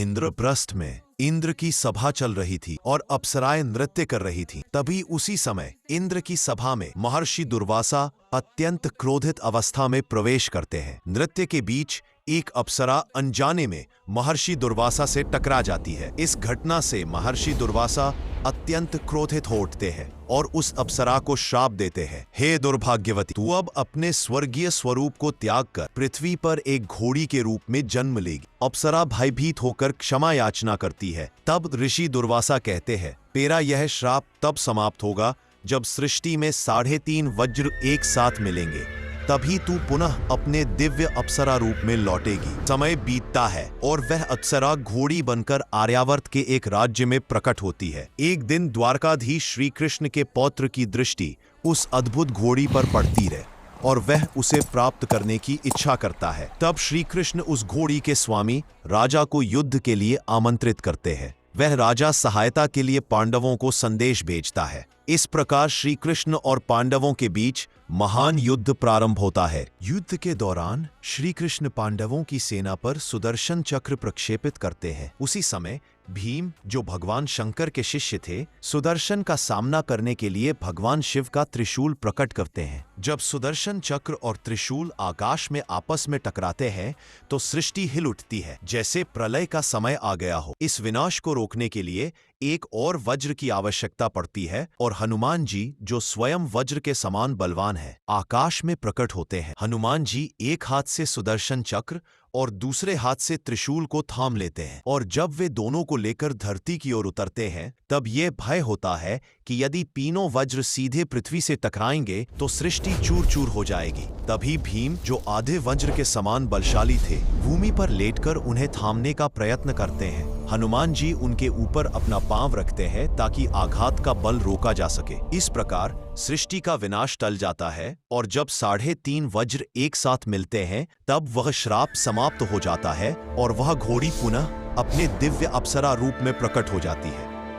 इंद्रप्रस्थ में इंद्र की सभा चल रही थी और अप्सराएं नृत्य कर रही थीं। तभी उसी समय इंद्र की सभा में महर्षि दुर्वासा अत्यंत क्रोधित अवस्था में प्रवेश करते हैं। नृत्य के बीच एक अप्सरा अनजाने में महर्षि दुर्वासा से टकरा जाती है। इस घटना से महर्षि दुर्वासा अत्यंत क्रोधित हो उठते हैं और उस अप्सरा को श्राप देते हैं, हे दुर्भाग्यवती, तू अब अपने स्वर्गीय स्वरूप को त्याग कर पृथ्वी पर एक घोड़ी के रूप में जन्म लेगी। अप्सरा भयभीत होकर क्षमा याचना करती है। तब ऋषि दुर्वासा कहते हैं, तेरा यह श्राप तब समाप्त होगा जब सृष्टि में 3.5 वज्र एक साथ मिलेंगे, तभी तू पुनः अपने दिव्य अप्सरा रूप में लौटेगी। समय बीतता है और वह अप्सरा घोड़ी बनकर आर्यावर्त के एक राज्य में प्रकट होती है। एक दिन द्वारकाधीश श्री कृष्ण के पौत्र की दृष्टि उस अद्भुत घोड़ी पर पड़ती है और वह उसे प्राप्त करने की इच्छा करता है। तब श्री कृष्ण उस घोड़ी के स्वामी राजा को युद्ध के लिए आमंत्रित करते हैं। वह राजा सहायता के लिए पांडवों को संदेश भेजता है। इस प्रकार श्री कृष्ण और पांडवों के बीच महान युद्ध प्रारंभ होता है। युद्ध के दौरान श्री कृष्ण पांडवों की सेना पर सुदर्शन चक्र प्रक्षेपित करते हैं। उसी समय भीम, जो भगवान शंकर के शिष्य थे, सुदर्शन का सामना करने के लिए भगवान शिव का त्रिशूल प्रकट करते हैं। जब सुदर्शन चक्र और त्रिशूल आकाश में आपस में टकराते हैं तो सृष्टि हिल उठती है, जैसे प्रलय का समय आ गया हो। इस विनाश को रोकने के लिए एक और वज्र की आवश्यकता पड़ती है और हनुमान जी, जो स्वयं वज्र के समान बलवान है, आकाश में प्रकट होते हैं। हनुमान जी एक हाथ से सुदर्शन चक्र और दूसरे हाथ से त्रिशूल को थाम लेते हैं और जब वे दोनों को लेकर धरती की ओर उतरते हैं तब ये भय होता है कि यदि तीनों वज्र सीधे पृथ्वी से टकराएंगे तो सृष्टि चूर चूर हो जाएगी। तभी भीम, जो आधे वज्र के समान बलशाली थे, भूमि पर लेटकर उन्हें थामने का प्रयत्न करते हैं। हनुमान जी उनके ऊपर अपना पांव रखते हैं ताकि आघात का बल रोका जा सके। इस प्रकार सृष्टि का विनाश टल जाता है और जब 3.5 वज्र एक साथ मिलते हैं तब वह श्राप समाप्त हो जाता है और वह घोड़ी पुनः अपने दिव्य अप्सरा रूप में प्रकट हो जाती है।